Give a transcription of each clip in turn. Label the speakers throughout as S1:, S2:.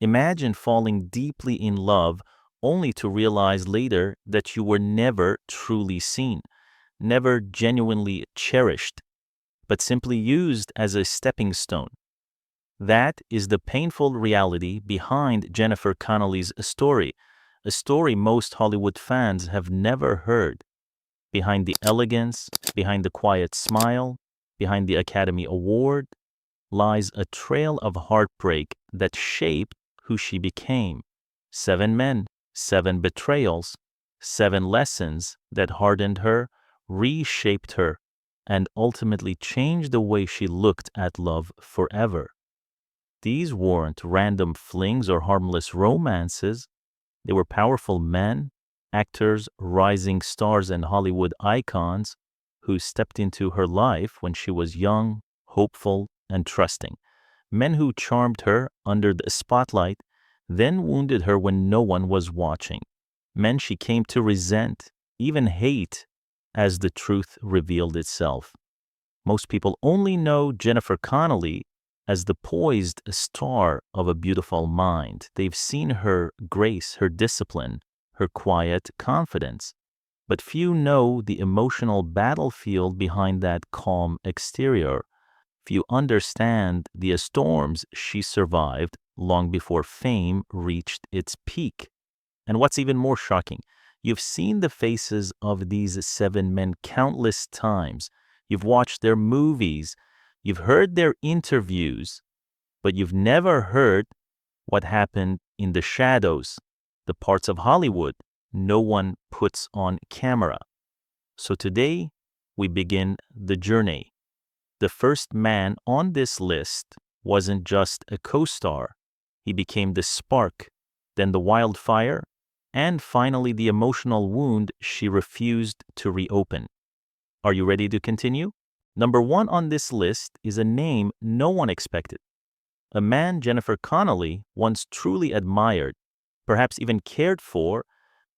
S1: Imagine falling deeply in love only to realize later that you were never truly seen, never genuinely cherished, but simply used as a stepping stone. That is the painful reality behind Jennifer Connelly's story, a story most Hollywood fans have never heard. Behind the elegance, behind the quiet smile, behind the Academy Award, lies a trail of heartbreak that shaped who she became. 7 men, 7 betrayals, 7 lessons that hardened her, reshaped her, and ultimately changed the way she looked at love forever. These weren't random flings or harmless romances. They were powerful men, actors, rising stars, and Hollywood icons who stepped into her life when she was young, hopeful, and trusting. Men who charmed her under the spotlight, then wounded her when no one was watching. Men she came to resent, even hate, as the truth revealed itself. Most people only know Jennifer Connelly as the poised star of a beautiful mind. They've seen her grace, her discipline, her quiet confidence. But few know the emotional battlefield behind that calm exterior. Few understand the storms she survived long before fame reached its peak. And what's even more shocking, you've seen the faces of these 7 men countless times. You've watched their movies, you've heard their interviews, but you've never heard what happened in the shadows, the parts of Hollywood no one puts on camera. So today, we begin the journey. The first man on this list wasn't just a co-star. He became the spark, then the wildfire, and finally the emotional wound she refused to reopen. Are you ready to continue? Number 1 on this list is a name no one expected. A man Jennifer Connelly once truly admired, perhaps even cared for,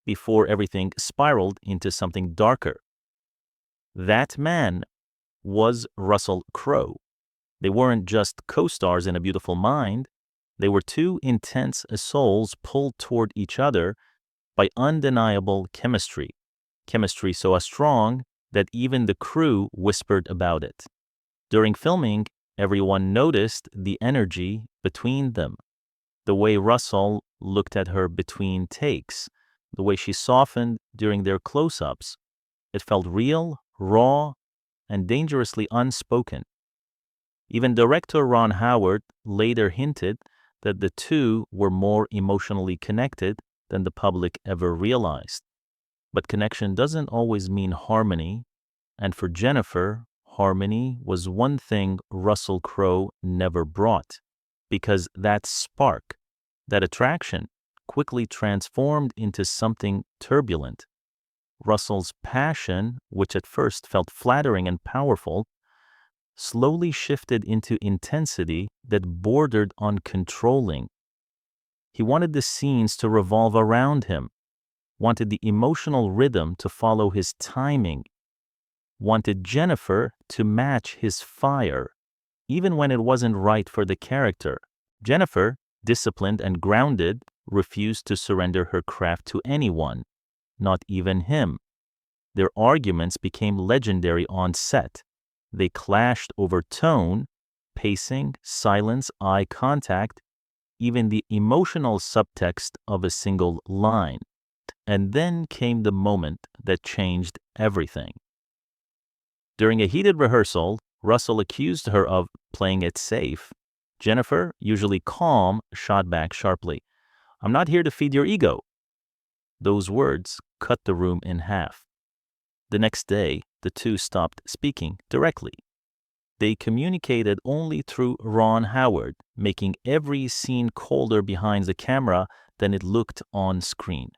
S1: before everything spiraled into something darker. That man was Russell Crowe. They weren't just co-stars in A Beautiful Mind. They were 2 intense souls pulled toward each other by undeniable chemistry. Chemistry so strong that even the crew whispered about it. During filming, everyone noticed the energy between them. The way Russell looked at her between takes, the way she softened during their close-ups. It felt real, raw, and dangerously unspoken. Even director Ron Howard later hinted that the 2 were more emotionally connected than the public ever realized. But connection doesn't always mean harmony, and for Jennifer, harmony was one thing Russell Crowe never brought, because that spark, that attraction, quickly transformed into something turbulent. Russell's passion, which at first felt flattering and powerful, slowly shifted into intensity that bordered on controlling. He wanted the scenes to revolve around him, wanted the emotional rhythm to follow his timing, wanted Jennifer to match his fire, even when it wasn't right for the character. Jennifer, disciplined and grounded, refused to surrender her craft to anyone, not even him. Their arguments became legendary on set. They clashed over tone, pacing, silence, eye contact, even the emotional subtext of a single line. And then came the moment that changed everything. During a heated rehearsal, Russell accused her of playing it safe. Jennifer, usually calm, shot back sharply, "I'm not here to feed your ego." Those words cut the room in half. The next day, the 2 stopped speaking directly. They communicated only through Ron Howard, making every scene colder behind the camera than it looked on screen.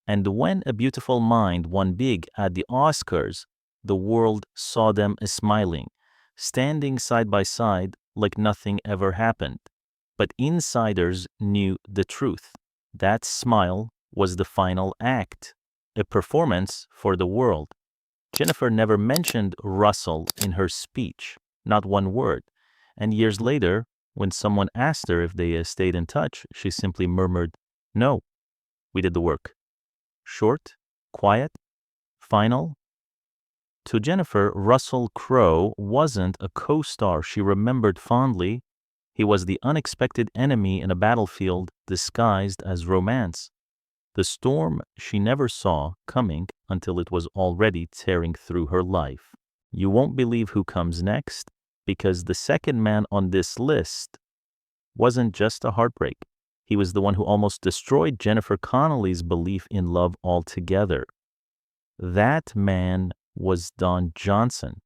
S1: And when A Beautiful Mind won big at the Oscars, the world saw them smiling, standing side by side like nothing ever happened. But insiders knew the truth. That smile was the final act, a performance for the world. Jennifer never mentioned Russell in her speech, not one word. And years later, When someone asked her if they stayed in touch, she simply murmured, "No, we did the work." Short, quiet, final. To Jennifer, Russell Crowe wasn't a co-star she remembered fondly. He was the unexpected enemy in a battlefield disguised as romance. The storm she never saw coming until it was already tearing through her life. You won't believe who comes next, because the second man on this list wasn't just a heartbreak. He was the one who almost destroyed Jennifer Connelly's belief in love altogether. That man was Don Johnson.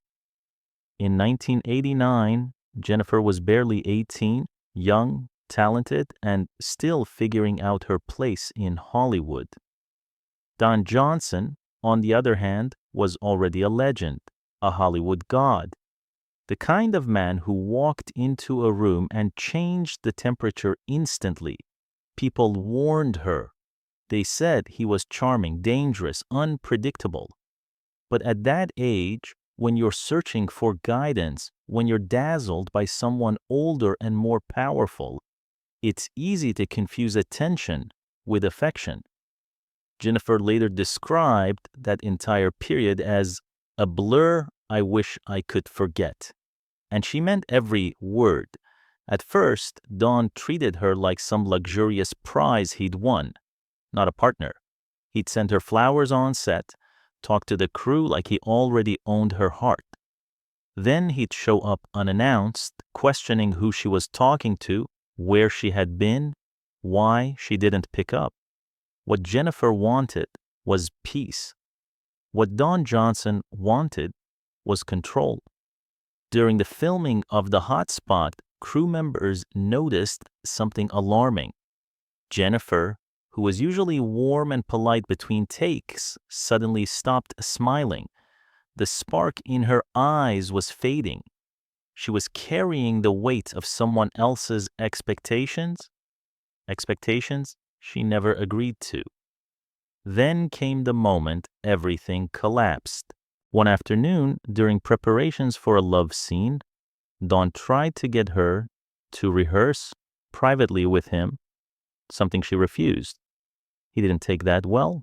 S1: In 1989, Jennifer was barely 18, young, talented, and still figuring out her place in Hollywood. Don Johnson, on the other hand, was already a legend, a Hollywood god. The kind of man who walked into a room and changed the temperature instantly. People warned her. They said he was charming, dangerous, unpredictable. But at that age, when you're searching for guidance, when you're dazzled by someone older and more powerful, it's easy to confuse attention with affection. Jennifer later described that entire period as a blur I wish I could forget. And she meant every word. At first, Don treated her like some luxurious prize he'd won, not a partner. He'd send her flowers on set, talk to the crew like he already owned her heart. Then he'd show up unannounced, questioning who she was talking to, where she had been, why she didn't pick up. What Jennifer wanted was peace. What Don Johnson wanted was control. During the filming of The Hot Spot, crew members noticed something alarming. Jennifer, who was usually warm and polite between takes, suddenly stopped smiling. The spark in her eyes was fading. She was carrying the weight of someone else's expectations she never agreed to. Then came the moment everything collapsed. One afternoon, during preparations for a love scene, Don tried to get her to rehearse privately with him, something she refused. He didn't take that well.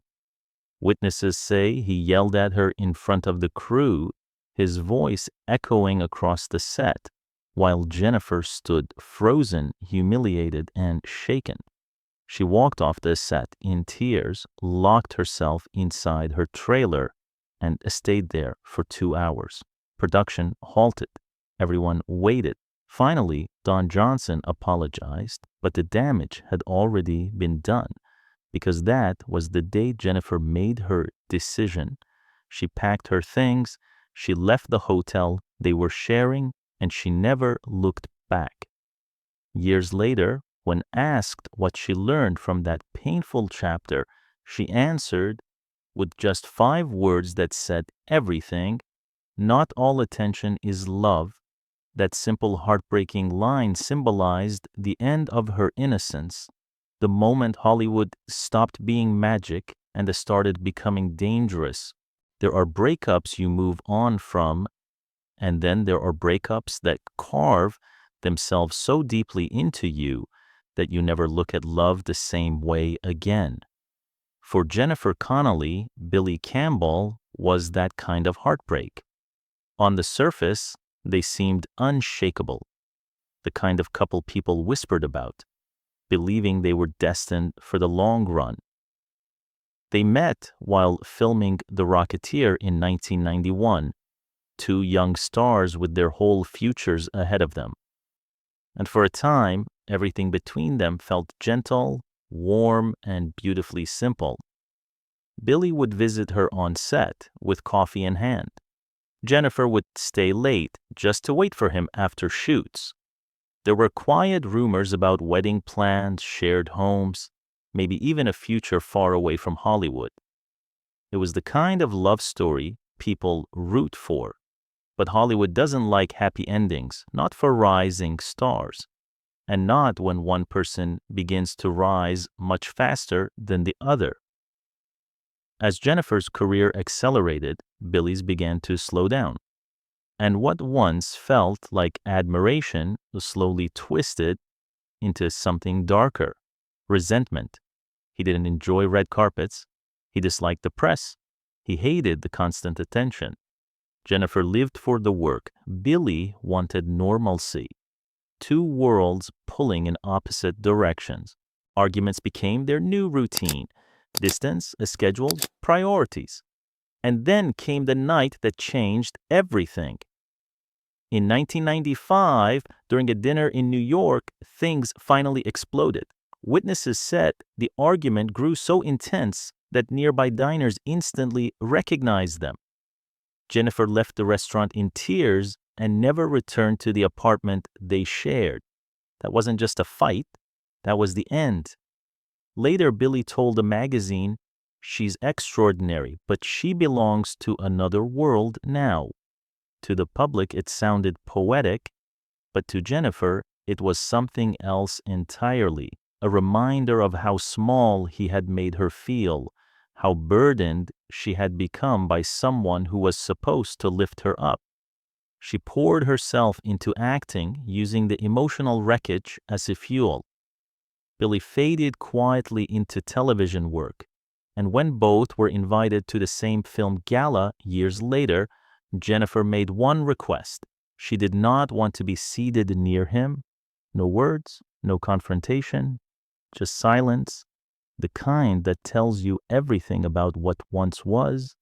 S1: Witnesses say he yelled at her in front of the crew, his voice echoing across the set, while Jennifer stood frozen, humiliated, and shaken. She walked off the set in tears, locked herself inside her trailer, and stayed there for 2 hours. Production halted. Everyone waited. Finally, Don Johnson apologized, but the damage had already been done, because that was the day Jennifer made her decision. She packed her things, she left the hotel they were sharing, and she never looked back. Years later, when asked what she learned from that painful chapter, she answered with just 5 words that said everything: "Not all attention is love." That simple, heartbreaking line symbolized the end of her innocence, the moment Hollywood stopped being magic and started becoming dangerous. There are breakups you move on from, and then there are breakups that carve themselves so deeply into you that you never look at love the same way again. For Jennifer Connelly, Billy Campbell was that kind of heartbreak. On the surface, they seemed unshakable, the kind of couple people whispered about, believing they were destined for the long run. They met while filming The Rocketeer in 1991, 2 young stars with their whole futures ahead of them. And for a time, everything between them felt gentle, warm, and beautifully simple. Billy would visit her on set with coffee in hand. Jennifer would stay late just to wait for him after shoots. There were quiet rumors about wedding plans, shared homes, maybe even a future far away from Hollywood. It was the kind of love story people root for. But Hollywood doesn't like happy endings, not for rising stars, and not when one person begins to rise much faster than the other. As Jennifer's career accelerated, Billy's began to slow down. And what once felt like admiration was slowly twisted into something darker: resentment. He didn't enjoy red carpets. He disliked the press. He hated the constant attention. Jennifer lived for the work. Billy wanted normalcy. Two worlds pulling in opposite directions. Arguments became their new routine. Distance, a schedule, priorities. And then came the night that changed everything. In 1995, during a dinner in New York, things finally exploded. Witnesses said the argument grew so intense that nearby diners instantly recognized them. Jennifer left the restaurant in tears and never returned to the apartment they shared. That wasn't just a fight, that was the end. Later, Billy told a magazine, "She's extraordinary, but she belongs to another world now." To the public, it sounded poetic, but to Jennifer, it was something else entirely. A reminder of how small he had made her feel, how burdened she had become by someone who was supposed to lift her up. She poured herself into acting, using the emotional wreckage as a fuel. Billy faded quietly into television work, and when both were invited to the same film gala years later, Jennifer made one request. She did not want to be seated near him. No words, no confrontation, just silence, the kind that tells you everything about what once was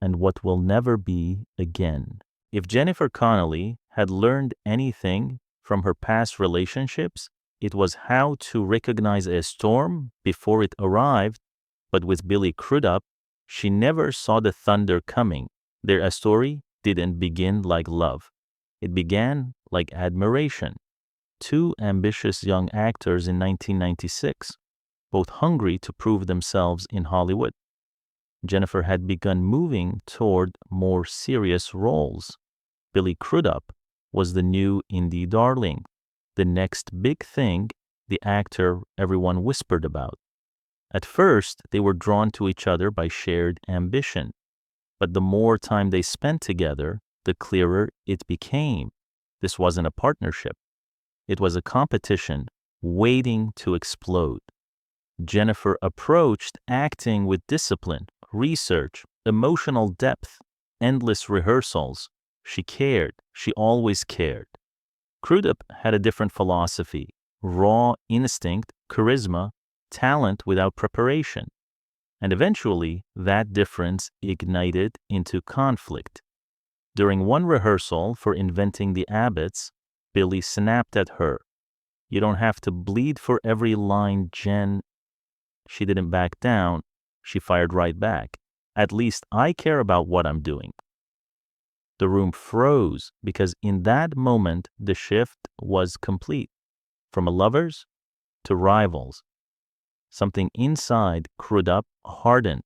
S1: and what will never be again. If Jennifer Connelly had learned anything from her past relationships, it was how to recognize a storm before it arrived, but with Billy Crudup, she never saw the thunder coming. Their story didn't begin like love. It began like admiration. Two ambitious young actors in 1996, both hungry to prove themselves in Hollywood. Jennifer had begun moving toward more serious roles. Billy Crudup was the new indie darling, the next big thing, the actor everyone whispered about. At first, they were drawn to each other by shared ambition, but the more time they spent together, the clearer it became. This wasn't a partnership. It was a competition waiting to explode. Jennifer approached acting with discipline, research, emotional depth, endless rehearsals. She cared. She always cared. Crudup had a different philosophy: raw instinct, charisma, talent without preparation. And eventually, that difference ignited into conflict. During one rehearsal for Inventing the Abbots, Billy snapped at her. "You don't have to bleed for every line, Jen." She didn't back down. She fired right back. "At least I care about what I'm doing." The room froze because in that moment, the shift was complete. From lovers to rivals. Something inside Crudup hardened.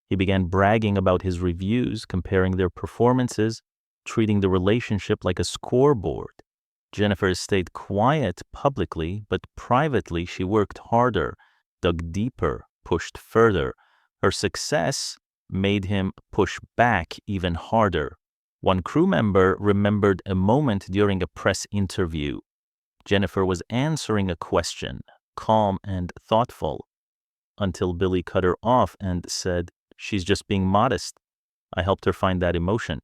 S1: He began bragging about his reviews, comparing their performances, treating the relationship like a scoreboard. Jennifer stayed quiet publicly, but privately she worked harder, dug deeper, pushed further. Her success made him push back even harder. One crew member remembered a moment during a press interview. Jennifer was answering a question, calm and thoughtful, until Billy cut her off and said, "She's just being modest. I helped her find that emotion."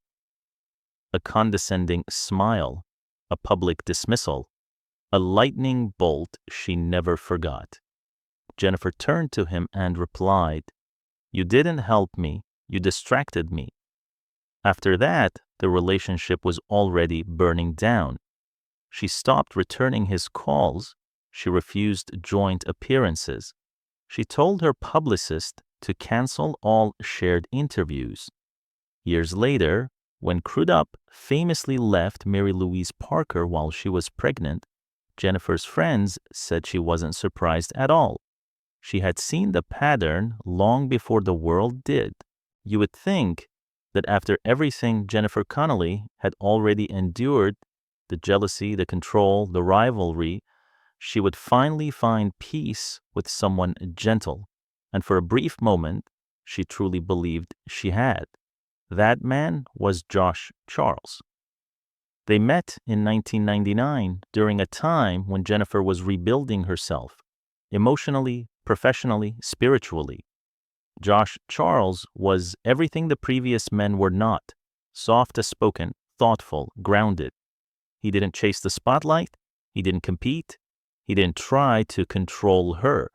S1: A condescending smile, a public dismissal, a lightning bolt she never forgot. Jennifer turned to him and replied, "You didn't help me, you distracted me." After that, the relationship was already burning down. She stopped returning his calls. She refused joint appearances. She told her publicist to cancel all shared interviews. Years later, when Crudup famously left Mary Louise Parker while she was pregnant, Jennifer's friends said she wasn't surprised at all. She had seen the pattern long before the world did. You would think that after everything Jennifer Connelly had already endured, the jealousy, the control, the rivalry, she would finally find peace with someone gentle. And for a brief moment, she truly believed she had. That man was Josh Charles. They met in 1999 during a time when Jennifer was rebuilding herself, emotionally, professionally, spiritually. Josh Charles was everything the previous men were not: soft-spoken, thoughtful, grounded. He didn't chase the spotlight. He didn't compete. He didn't try to control her.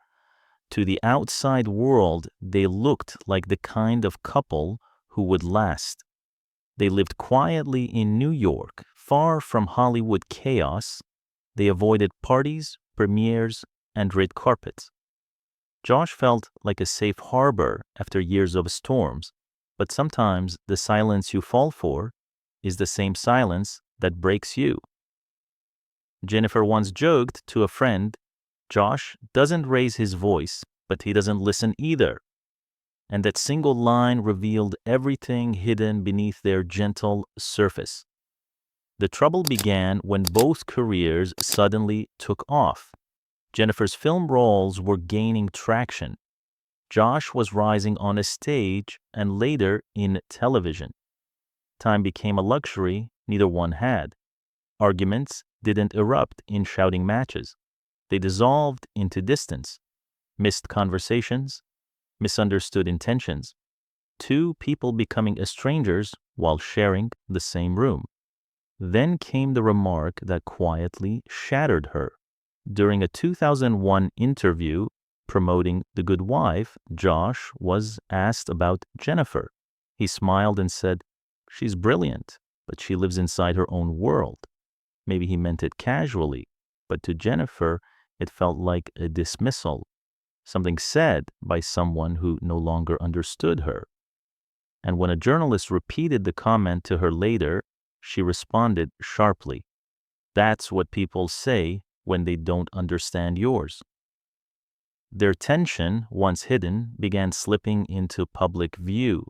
S1: To the outside world, they looked like the kind of couple who would last. They lived quietly in New York, far from Hollywood chaos. They avoided parties, premieres, and red carpets. Josh felt like a safe harbor after years of storms, but sometimes the silence you fall for is the same silence that breaks you. Jennifer once joked to a friend, "Josh doesn't raise his voice, but he doesn't listen either." And that single line revealed everything hidden beneath their gentle surface. The trouble began when both careers suddenly took off. Jennifer's film roles were gaining traction. Josh was rising on a stage and later in television. Time became a luxury neither one had. Arguments didn't erupt in shouting matches. They dissolved into distance, missed conversations, misunderstood intentions. Two people becoming strangers while sharing the same room. Then came the remark that quietly shattered her. During a 2001 interview promoting The Good Wife, Josh was asked about Jennifer. He smiled and said, "She's brilliant, but she lives inside her own world." Maybe he meant it casually, but to Jennifer, it felt like a dismissal, something said by someone who no longer understood her. And when a journalist repeated the comment to her later, she responded sharply, "That's what people say when they don't understand yours." Their tension, once hidden, began slipping into public view.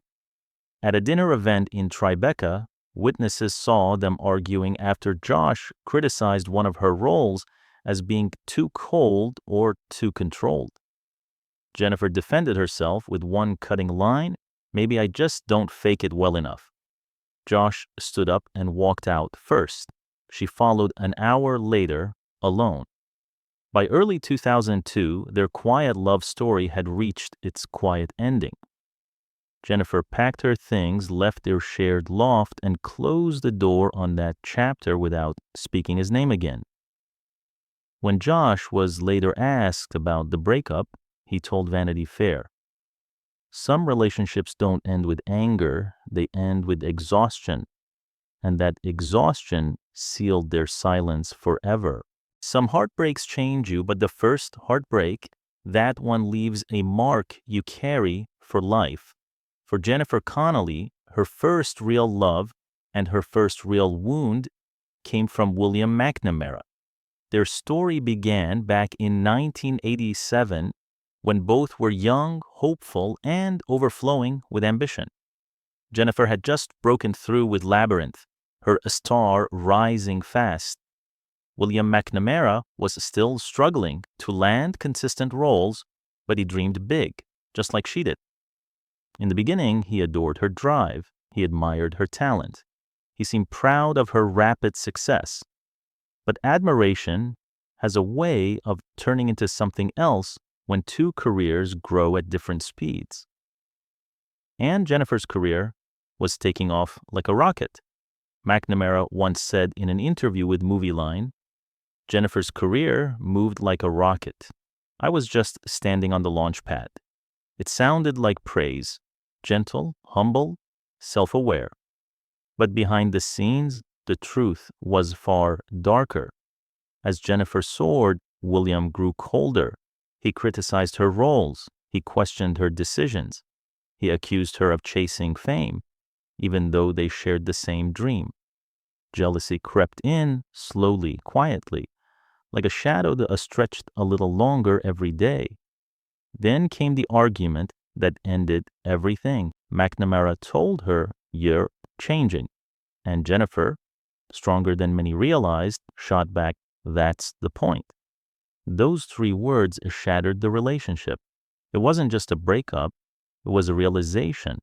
S1: At a dinner event in Tribeca, witnesses saw them arguing after Josh criticized one of her roles as being too cold or too controlled. Jennifer defended herself with one cutting line, "Maybe I just don't fake it well enough." Josh stood up and walked out first. She followed an hour later, alone. By early 2002, their quiet love story had reached its quiet ending. Jennifer packed her things, left their shared loft, and closed the door on that chapter without speaking his name again. When Josh was later asked about the breakup, he told Vanity Fair, "Some relationships don't end with anger, they end with exhaustion, and that exhaustion sealed their silence forever." Some heartbreaks change you, but the first heartbreak, that one leaves a mark you carry for life. For Jennifer Connelly, her first real love and her first real wound came from William McNamara. Their story began back in 1987 when both were young, hopeful, and overflowing with ambition. Jennifer had just broken through with Labyrinth, her star rising fast. William McNamara was still struggling to land consistent roles, but he dreamed big, just like she did. In the beginning, he adored her drive. He admired her talent. He seemed proud of her rapid success. But admiration has a way of turning into something else when two careers grow at different speeds. And Jennifer's career was taking off like a rocket. McNamara once said in an interview with Movie Line, "Jennifer's career moved like a rocket. I was just standing on the launch pad." It sounded like praise, gentle, humble, self-aware. But behind the scenes, the truth was far darker. As Jennifer soared, William grew colder. He criticized her roles. He questioned her decisions. He accused her of chasing fame, even though they shared the same dream. Jealousy crept in, slowly, quietly, like a shadow that stretched a little longer every day. Then came the argument that ended everything. McNamara told her, "You're changing." And Jennifer, stronger than many realized, shot back, "That's the point." Those three words shattered the relationship. It wasn't just a breakup, it was a realization.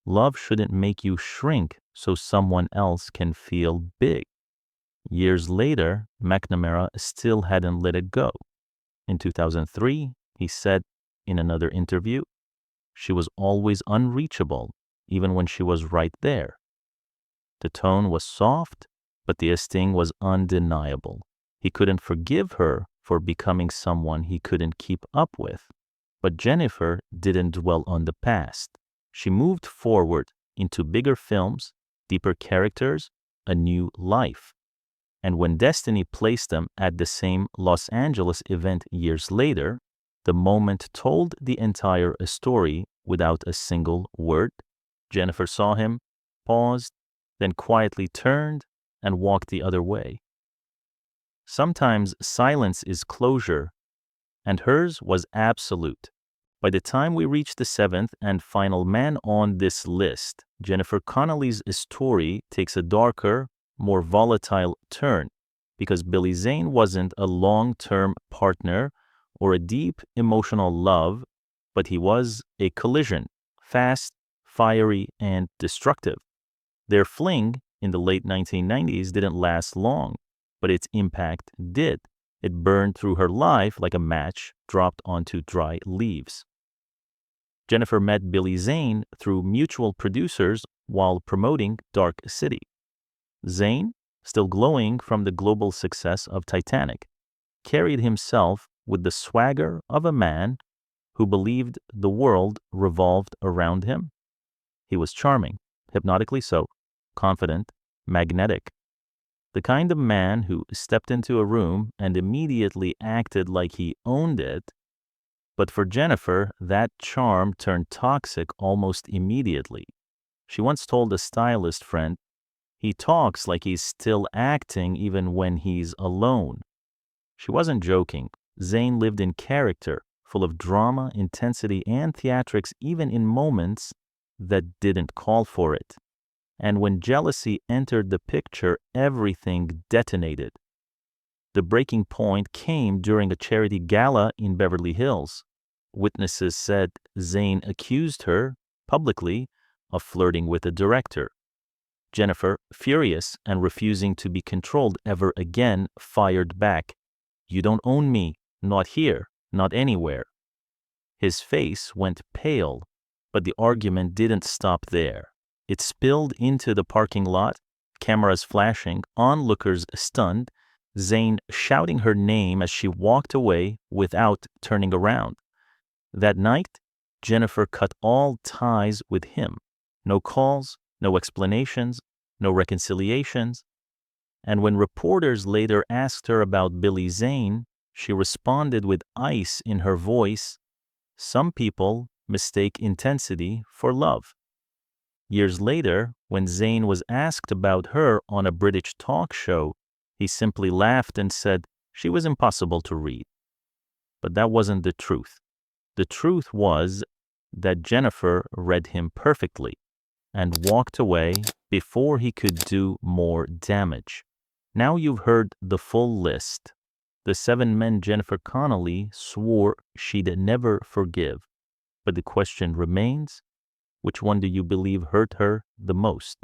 S1: Love shouldn't make you shrink so someone else can feel big. Years later, McNamara still hadn't let it go. In 2003, he said in another interview, she was always unreachable, even when she was right there. The tone was soft, but the sting was undeniable. He couldn't forgive her for becoming someone he couldn't keep up with. But Jennifer didn't dwell on the past. She moved forward into bigger films, deeper characters, a new life. And when destiny placed them at the same Los Angeles event years later, the moment told the entire story without a single word. Jennifer saw him, paused, then quietly turned and walked the other way. Sometimes silence is closure, and hers was absolute. By the time we reach the seventh and final man on this list, Jennifer Connelly's story takes a darker, more volatile turn, because Billy Zane wasn't a long-term partner or a deep emotional love, but he was a collision, fast, fiery, and destructive. Their fling in the late 1990s didn't last long, but its impact did. It burned through her life like a match dropped onto dry leaves. Jennifer met Billy Zane through mutual producers while promoting Dark City. Zane, still glowing from the global success of Titanic, carried himself with the swagger of a man who believed the world revolved around him. He was charming, hypnotically so, confident, magnetic. The kind of man who stepped into a room and immediately acted like he owned it. But for Jennifer, that charm turned toxic almost immediately. She once told a stylist friend, "He talks like he's still acting even when he's alone." She wasn't joking. Zane lived in character, full of drama, intensity, and theatrics, even in moments that didn't call for it. And when jealousy entered the picture, everything detonated. The breaking point came during a charity gala in Beverly Hills. Witnesses said Zane accused her, publicly, of flirting with the director. Jennifer, furious and refusing to be controlled ever again, fired back, "You don't own me, not here, not anywhere." His face went pale, but the argument didn't stop there. It spilled into the parking lot, cameras flashing, onlookers stunned, Zane shouting her name as she walked away without turning around. That night, Jennifer cut all ties with him. No calls, no explanations, no reconciliations. And when reporters later asked her about Billy Zane, she responded with ice in her voice, "Some people mistake intensity for love." Years later, when Zane was asked about her on a British talk show, he simply laughed and said she was impossible to read. But that wasn't the truth. The truth was that Jennifer read him perfectly and walked away before he could do more damage. Now you've heard the full list. The 7 men Jennifer Connelly swore she'd never forgive. But the question remains, which one do you believe hurt her the most?